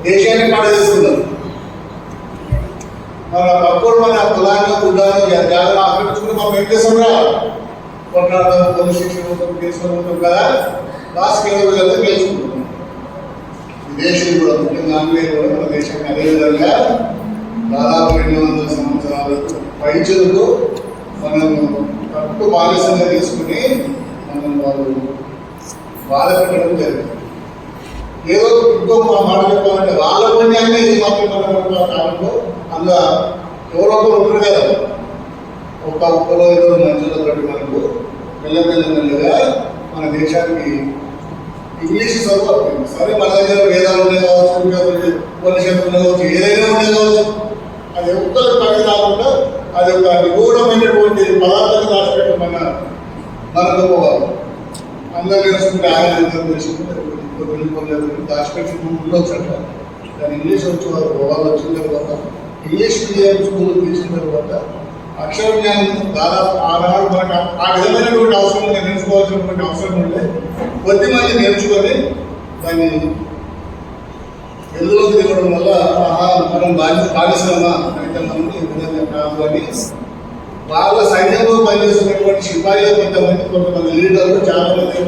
దేశాన్ని పాట చేసుకున్నారు. మన అప్పుడు మన కులాన్ని గుడ్డాను జాగ్రత్త ఆక్రమించుకుని మనం ఏం చేస్తాంరా, కొట్లాడతాం, పోలీస్ స్టేషన్ ఉంటాం, కేసులు ఉంటాం కదా. లాస్ట్ కేవలం గెలుచుకుంటున్నాం. విదేశీయులు కూడా ముఖ్యంగా ఆంగ్లేయులు కూడా మన దేశాన్ని అదేవిధంగా దాదాపు 200 సంవత్సరాలు పైచలకు మనం కట్టు బానిసంగా తీసుకుని మనం వాళ్ళు బాధ పెట్టడం జరిగింది. ఏదో ఇంకో మాట చెప్పాలంటే వాళ్ళ పుణ్యాన్ని ఇది మాత్రం కాలంలో అందులో ఎవరో ఒకరు ఉంటారు కదా, ఒక ఒక్కలో ఏదో మంచులో బట్టి మనకు మెల్లమెల్లమెల్లగా మన దేశానికి ఇంగ్లీష్ చదువు అవుతుంది. సరే మన దగ్గర వేదాలు ఉండే కావచ్చు, ఉపనిషత్తులు కావచ్చు, ఏదైనా ఉండే కావచ్చు, అది ఒక్కరికి పని కాకుండా అది ఒక నిగూఢమైనటువంటి పదార్థాన్ని దాచిపెట్టి మన గొప్పవారు అందరూ తెలుసుకుంటే ఆయన తెలుసుకుంటే దాచిపెట్టి ఉండొచ్చు అంట. కానీ ఇంగ్లీష్ వచ్చి వాళ్ళు వచ్చిన తర్వాత ఇంగ్లీష్ మీడియం స్కూల్ తీసిన తర్వాత అక్షర జ్ఞానం దాదాపు ఆనాడు మనకు ఆ విధమైనటువంటి అవసరం నేర్చుకోవాల్సినటువంటి అవసరం ఉంటే కొద్దిమంది నేర్చుకొని దాన్ని ఎందులో తిరగడం వల్ల మనం బాధిస్తామా అయితే మనం ఈ విధంగా కాదు అని వాళ్ళ సైన్యంలో పనిచేస్తున్నటువంటి సిపాయిలు కొంతమంది లీడర్లు చాలా మంది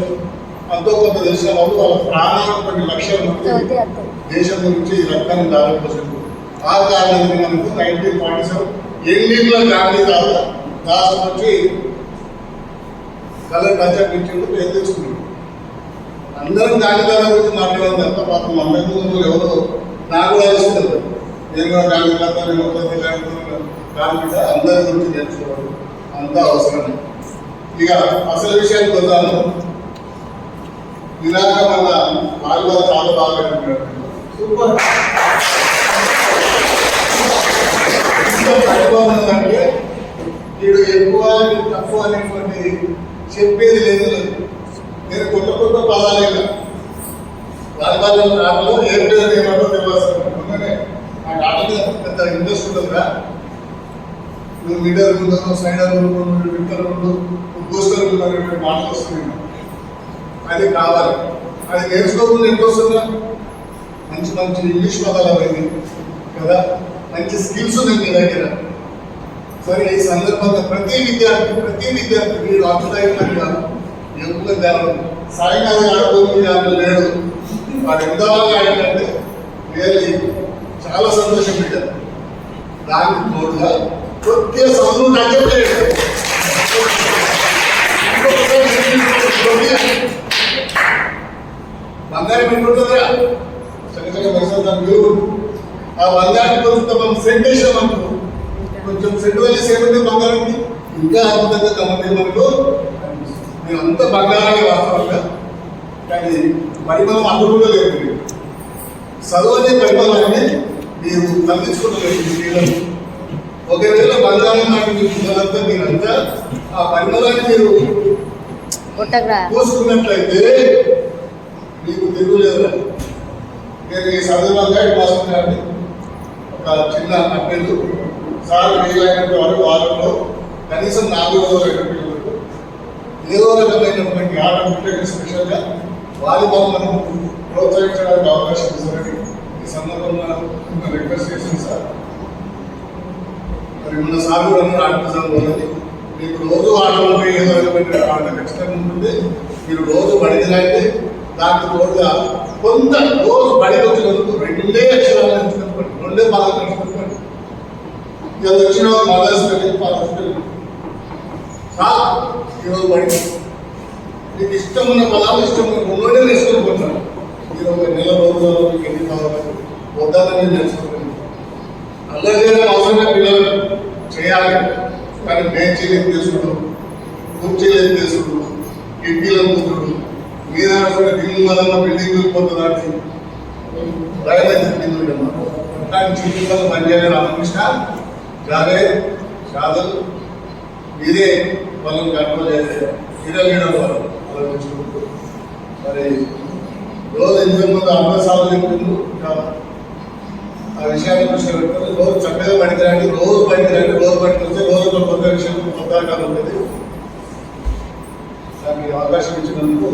అంతో కొంత తెలిసిన వాళ్ళు వాళ్ళ ప్రాణాలు లక్ష్యం దేశం గురించి రక్తాన్ని దారిపోతుంది. ఆ కారణానికి మనకు 1947 ఎండింగ్లో గాంధీ దాస్ వచ్చి కలర్ కల్చర్ ఇచ్చిండు పేరు తెచ్చుకున్నాడు. అందరం గాంధీ గారి గురించి మాట్లాడడం తప్ప పాపం అందరికీ ముందు ఎవరో నాకు తెలుస్తుంది. నేను కూడా గాంధీ గారితో గాంధీ అందరి గురించి నేర్చుకోవడం అంతా అవసరమే. ఇక అసలు విషయానికి వద్దాము. ఇలాగ మన వాళ్ళు చాలా బాగా సూపర్ అనుభవం అంటే వీడు ఎక్కువ తక్కువ అనేటువంటి చెప్పేది లేదు. నేను కొత్త కొత్త పదాలు రాజధాని ఆటలో ఏ పేరు ఏమంటో తెలియదు. ఆ ఆటలో పెద్ద ఇంట్రెస్ట్ ఉంటుందిరా. నువ్వు మీటర్ ఉందో సైడర్ ఉండు వింటర్ ఉండు బూస్టర్ ఉన్నటువంటి మాటలు వస్తున్నాయి. అది కావాలి. అది నేర్చుకోకుండా ఎంత వస్తుందా? మంచి మంచి ఇంగ్లీష్ పదాలు అయింది కదా, మంచి స్కిల్స్ ఉన్నాయి మీ దగ్గర. సరే ఈ సందర్భంగా ప్రతి విద్యార్థి మీరు అర్థమైనా ఎక్కువ సాయంకాలం ఆడుకోవాలి లేడు. వాడు ఎంత బాగా ఆడాలంటే రియల్లీ చాలా సంతోషం పెట్టారు. దానికి తోడుగా కొద్దిగా సమయం తగ్గట్లేదు. బంగారం పెట్టుకుంటుందా చక్కగా పైసలు దాని విలువ. ఆ బంగారం కొంచెం మనం సెంట్ వేసామనుకో, కొంచెం సెంట్ వెళ్ళి సేపటి బంగారానికి ఇంకా అద్భుతంగా గమనించి మనకు మీరు అంత బంగారాన్ని వాస్తవంగా. కానీ పరిమళం అందులో లేదు. చదువు అనే పరిమళాన్ని మీరు అందించుకోలేదు. ఒకవేళ బంగారం నాటి పిల్లలంతా మీరంతా ఆ పరిమళాన్ని మీరు చూసుకున్నట్లయితే మీకు తిరుగులేదు. నేను ఈ సందర్భంగా హెడ్ మాస్టర్ గారిని ఒక చిన్న అప్పీలు సార్ వీలైనంత వరకు వారంలో కనీసం 4 పిల్లలకు ఏదో రకమైనటువంటి ఆట ఉంటే స్పెషల్గా వాలీబాల్ మనం ప్రోత్సహించడానికి అవకాశం ఇస్తారని ఈ సందర్భంగా రిక్వెస్ట్ చేసింది సార్. మరి మన సార్ కూడా ఆటలు ఉన్నది. మీకు రోజు ఆటలు ఏదో రకమైన ఆట ఖచ్చితంగా ఉంటుంది. మీరు రోజు బడికి దానికి తోడుగా కొంత రోజు బడికి వచ్చినందుకు 2 అక్షరాలు నేర్చుకోండి, 2 బాగా నేర్చుకోండి. ఇక వచ్చిన మదర్స్ ఈరోజు బడికి మీకు ఇష్టం ఉన్న పదాలు ఇష్టం ఉన్న 2 నేర్చుకోకపోతున్నాను. మీరు ఒక నెల రోజులలో మీకు ఎన్ని కావాలి వద్దాలని నేర్చుకోండి. అల్లరి చేయడం అవసరమే పిల్లలు చేయాలి. కానీ బెంచీలు తీసుడు, కుర్చీలు తీసుడు, కిటికీలను కూతుడు మీద బిల్లు వల్ల బిల్డింగ్ వెళ్ళిపోతుందని భయం. కానీ చిన్న పనిచేయాలి. రామకృష్ణ జావేద్ షాదుల్ మీరే వాళ్ళని కంట్రోల్ చేస్తే మీరే లీడర్ వాళ్ళు ఆలోచించుకుంటూ మరి రోజు 8 మంది అభ్యాసాలు చెప్పింది. ఆ విషయాన్ని దృష్టిలో పెట్టుకుని రోజు చక్కగా బడికి రండి, రోజు బడికి వస్తే రోజు కొత్త విషయం కొత్త రకాలు ఉంటుంది. దానికి అవకాశం ఇచ్చినందుకు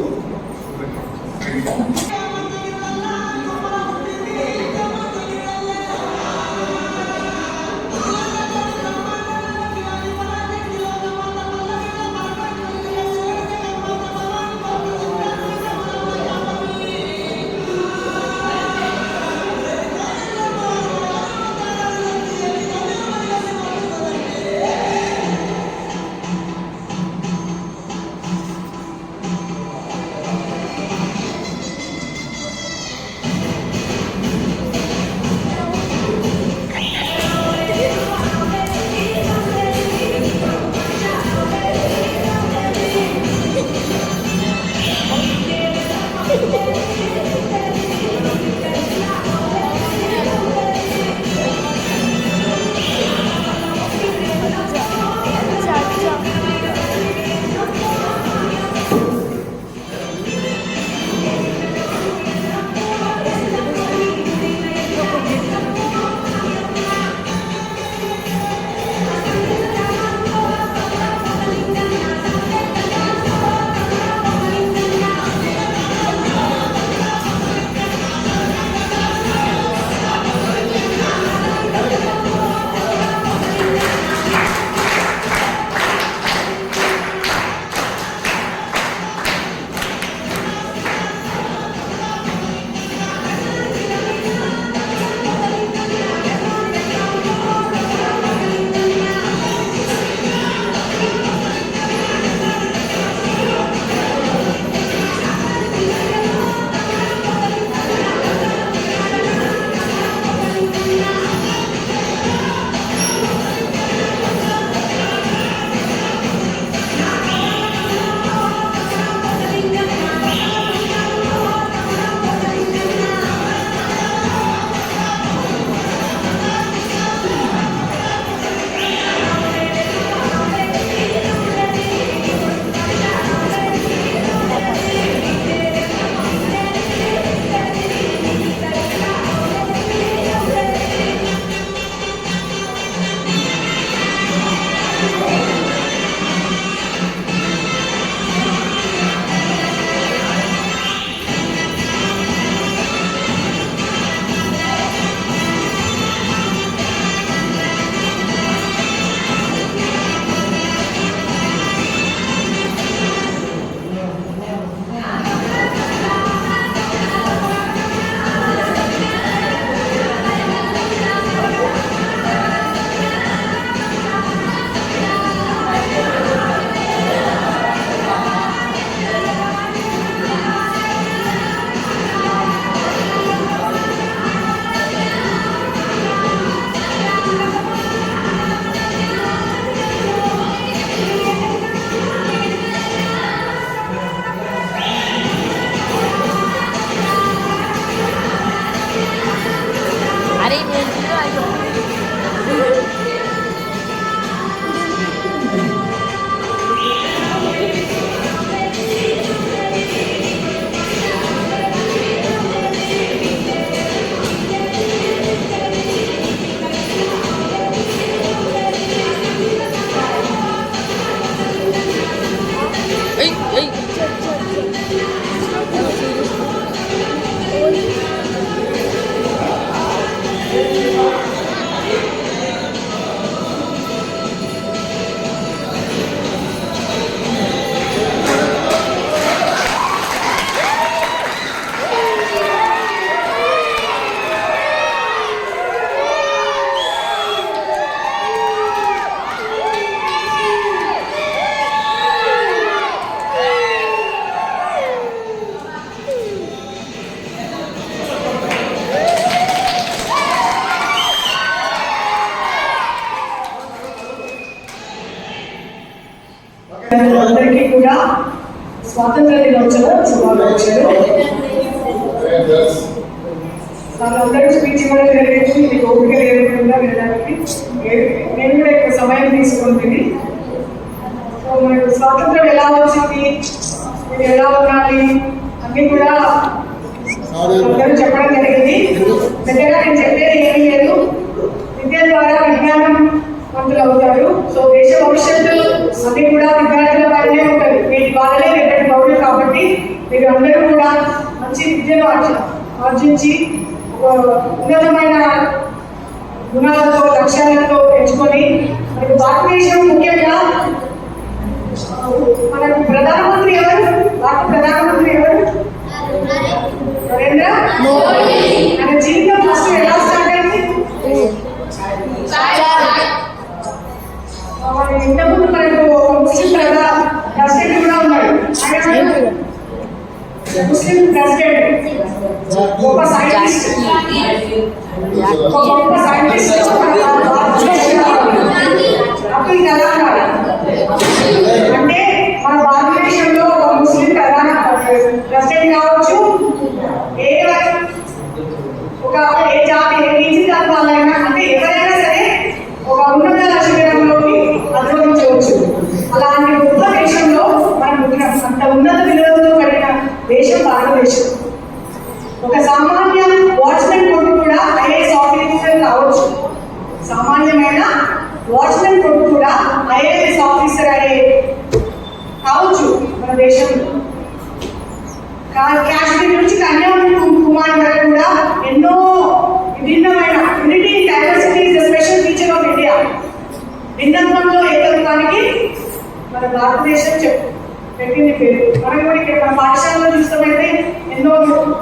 అందరికీ కూడా స్వాతంత్ర దినోత్సవ శుభాకాంక్షలు. వాళ్ళందరూ స్పీచ్ ఇవ్వడం జరిగింది. మీకు ఓపిక లేకుండా వెళ్ళడానికి నేను కూడా ఎక్కువ సమయం తీసుకుంటుంది. సో మనకు స్వాతంత్రం ఎలా వచ్చింది, మీరు ఎలా ఉండాలి అన్నీ కూడా అందరూ చెప్పడం జరిగింది. పెద్దగా నేను చెప్పేది ఏమీ లేదు. విద్య ద్వారా విజ్ఞానం మంత్రులు అవుతారు. సో దేశ భవిష్యత్తు అన్ని కూడా విద్యార్థుల వారినే ఉంటుంది. వీటి వాళ్ళే రేపటి పౌరులు కాబట్టి మీరు అందరూ కూడా మంచి విద్యను ఆర్జించి ఉన్నతమైన గుణాలతో లక్ష్యాలతో పెంచుకొని మనకు భారతదేశం ముఖ్యంగా మనకు ప్రధానమంత్రి ఎవరు? భారత ప్రధానమంత్రి ఎవరు? నరేంద్ర మోడీ. మన జీవితం ఫస్ట్ ఎలా స్టార్ట్ అయింది? ఇంతకుముందు మనకు ముస్లిం ప్రెసిడెంట్ కూడా ఉన్నాడు. ముస్లిం ప్రెసిడెంట్ గొప్ప సైంటిస్ట్ అబ్దుల్ కలాం గారు. అంటే మన భారతదేశంలో ఒక ముస్లిం ప్రధాన ప్రెసిడెంట్ కావచ్చు, ఏ జాతి జాతి వాళ్ళైనా, అంటే ఎవరైనా సరే ఒక ఉన్నత శిబిరంలోకి అధిరోహించవచ్చు. అలాంటి గొప్ప దేశంలో మనం అంత ఉన్నత విలువలతో పడిన దేశం భారతదేశం. ఒక సామాన్య వాచ్మెన్ కొడుకు కూడా ఐఏఎస్ ఆఫీసర్ కావచ్చు. సామాన్యమైన వాచ్మెన్ కొడుకు కూడా ఐఏఎస్ ఆఫీసర్ అయ్యే కావచ్చు మన దేశంలో. కాశ్మీర్ నుంచి కన్యాకుమారి వరకు కూడా ఎన్నో విభిన్నమైన unity diversity is the special feature of India. భిన్నత్వంలో ఏకత్వానికి మన భారతదేశం పెట్టింది పేరు. మనం కూడా ఇక్కడ మన పాఠశాలలో చూస్తామైతే ఎన్నో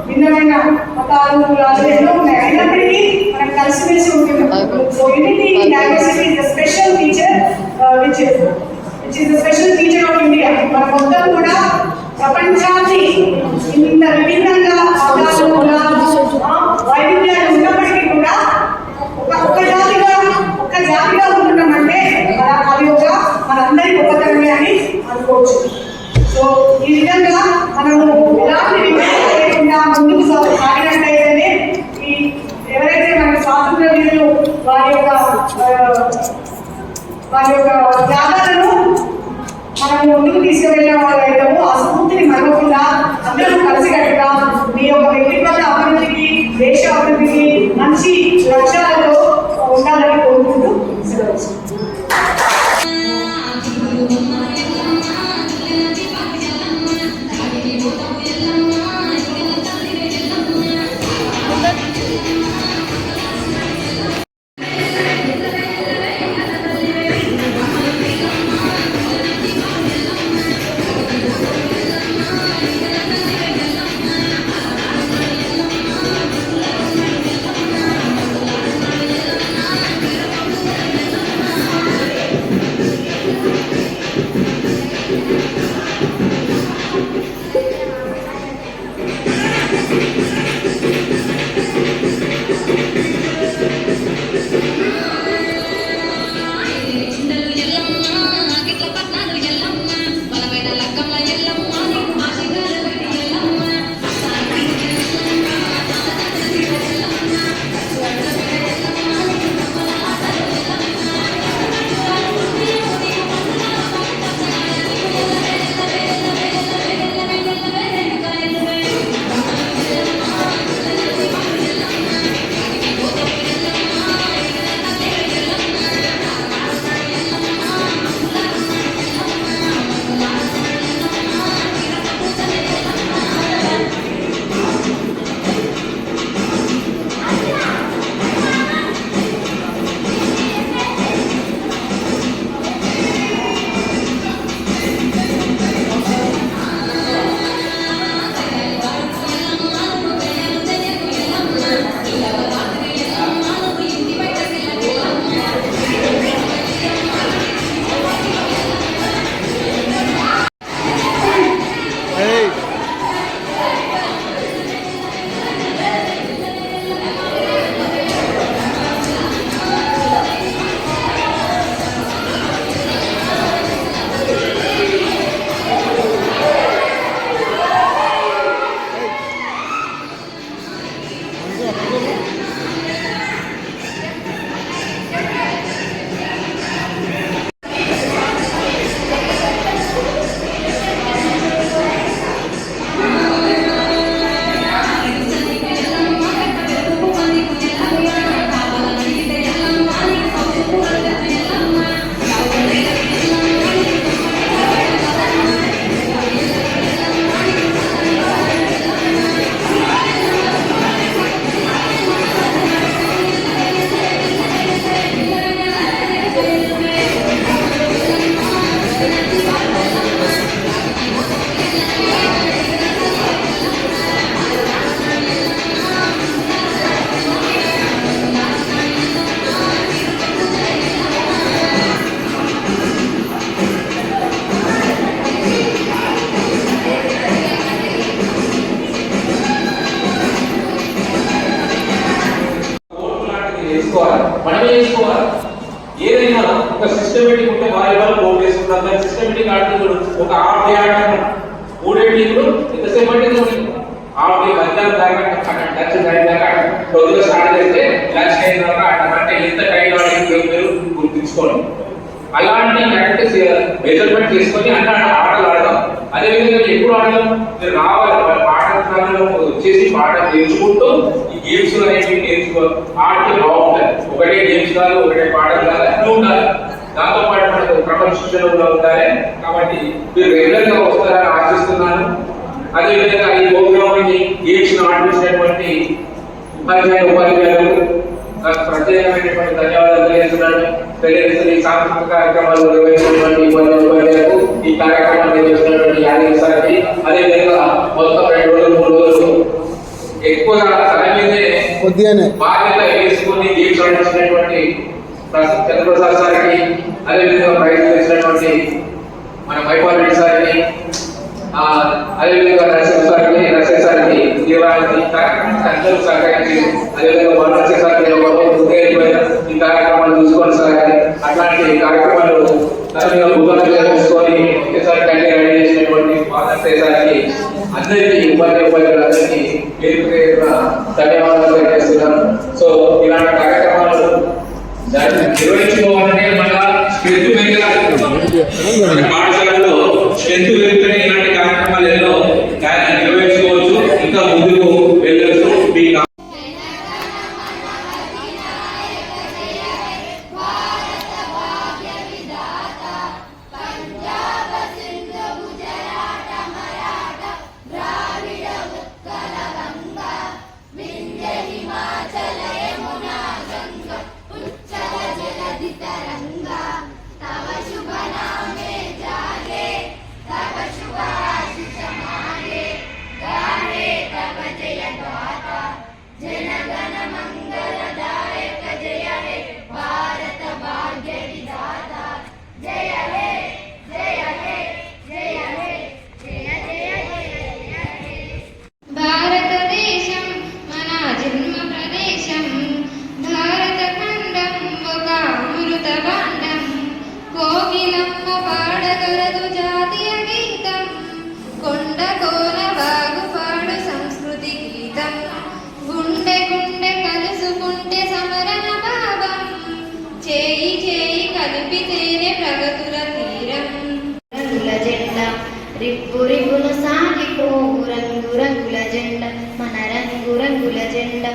భిన్నమైన మతాలు కులాలు ఎన్నో ఉన్నాయి. అయినప్పటికీ మనం కలిసిమెలిసి ఉంటున్నాం. So unity diversity is the special feature which is the special feature of India. మన మొత్తం కూడా ప్రపంచాన్ని ఇంత విభిన్నంగా మతాలు కులాలు వైవిధ్యాలు ఉన్నప్పటికీ కూడా ఒక జాతిగా ఉంటున్నామంటే అది ఒక మనందరి గొప్పతనమే అని అనుకోవచ్చు. సో ఈ విధంగా మనము ఎలాంటి విభేదం లేకుండా ముందుకు సాగినట్టయితేనే ఈ ఎవరైతే మన స్వాతంత్ర వీరులు వారి యొక్క త్యాగాలను మనం ముందుకు తీసుకువెళ్ళిన వాళ్ళు అయితాము. ఆ స్ఫూర్తిని మరవకుండా అందరూ కలిసికట్టుగా మీ యొక్క వ్యక్తిగత అభివృద్ధికి, దేశ అభివృద్ధికి మంచి లక్ష్యాలతో ఉండాలని కోరుకుంటూ సెలవు.
సిస్టమేటిక్ ఉంటే వాలీబాల్ బోర్డు వేసుకుంటాం, దాని సిస్టమేటిక్ ఆడుతున్నారు. ఒక హాఫ్ డే ఆడుతున్నాం, 3 టీంలు ఎంతసేపు అంటే హాఫ్ డే మధ్యాహ్నం దాకా లంచ్ టైం దాకా రోజులో స్టార్ట్ చేస్తే లంచ్ టైం దాకా అంటే ఎంత టైం ఆడింది మీరు గుర్తుంచుకోండి. అలాంటి కరెక్ట్ మెజర్మెంట్ చేసుకొని అన్న ఆటలు ఆడదాం. అదేవిధంగా ఎప్పుడు ఆడదాం, మీరు రావాలి పాఠశాలలో వచ్చేసి పాట నేర్చుకుంటూ ఈ గేమ్స్ అనేవి నేర్చుకో ఆడితే బాగుంటుంది. ఒకటే గేమ్స్ కాదు, ఒకటే పాటలు కాదు, అన్నీ ఉండాలి. దాంతో పాటు మనకు క్రమశిక్షణ కూడా ఉండాలి. కాబట్టి మీరు రెగ్యులర్ గా వస్తారని ఆశిస్తున్నాను. అదేవిధంగా ఈ ప్రోగ్రామ్ గేమ్స్ ఆడించినటువంటి ఉపాధ్యాయులు నాకు ప్రత్యేకమైనటువంటి ధన్యవాదాలు తెలియజేస్తున్నాను. ఈ సాంస్కృతిక కార్యక్రమాలు నిర్వహించినటువంటి ఉపాధ్యాయులకు, ఈ కార్యక్రమాలు నిర్వహిస్తున్నటువంటి యాదగిరి సార్కి, అదేవిధంగా మొత్తం 2 రోజులు 3 రోజులు ఎక్కువగా తన మీదే బాధ్యత వేసుకొని గేమ్స్ ఆడించినటువంటి చంద్రప్రసాద్ సార్కి, అదేవిధంగా ప్రైజ్ చేసినటువంటి మన మైపాల్ రెడ్డి సార్కి, అదేవిధంగా నరసింహ సార్కి నిర్వహణకి కార్యక్రమానికి అందరూ సహకరించి, అదేవిధంగా వనరక్ష సార్కి ఈ కార్యక్రమాలు చూసుకొని సాగాలి. అట్లాంటి కార్యక్రమాలు తనగా భూగోళంగా చూసుకొని ఒకేసారి కంటే రెడీ చేసినటువంటి వానరక్ష సార్కి, అందరికీ ఉపాధ్యాయులందరికీ పేరు ధన్యవాదాలు తెలియజేస్తున్నాను. సో ఇలాంటి కార్యక్రమాలు నిర్వహించుకోవాలంటే మన స్ట్రెంత్ పెరగాలి. పాఠశాలలో స్ట్రెంత్ పెరుగుతూనే ఇలాంటి కార్యక్రమాలు ఎన్నో నిర్వహించుకోవచ్చు, ఇంకా ముందుకు వెళ్ళవచ్చు.
భారతదేశం మన జన్మ ప్రదేశం, భారతఖండం ఒక అమృత భాండం, కోకిలమ్మ పాడగలదు జాతీయ గీతం, కొండ కోన వాగు పాడు సంస్కృతి గీతం, గుండె గుండె కలుసుకుంటే సమరణ భావం, చేయి చేయి కలిపితేనే ప్రగతుల తీరం.
రంగుల జెండా రిప్పు రిప్పున సాగిపోవు రంగు రంగుల జెండా, మన రంగు రంగుల జెండా.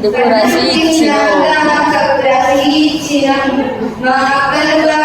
కడుపు రాసి ఇచ్చిన మా అక్కలు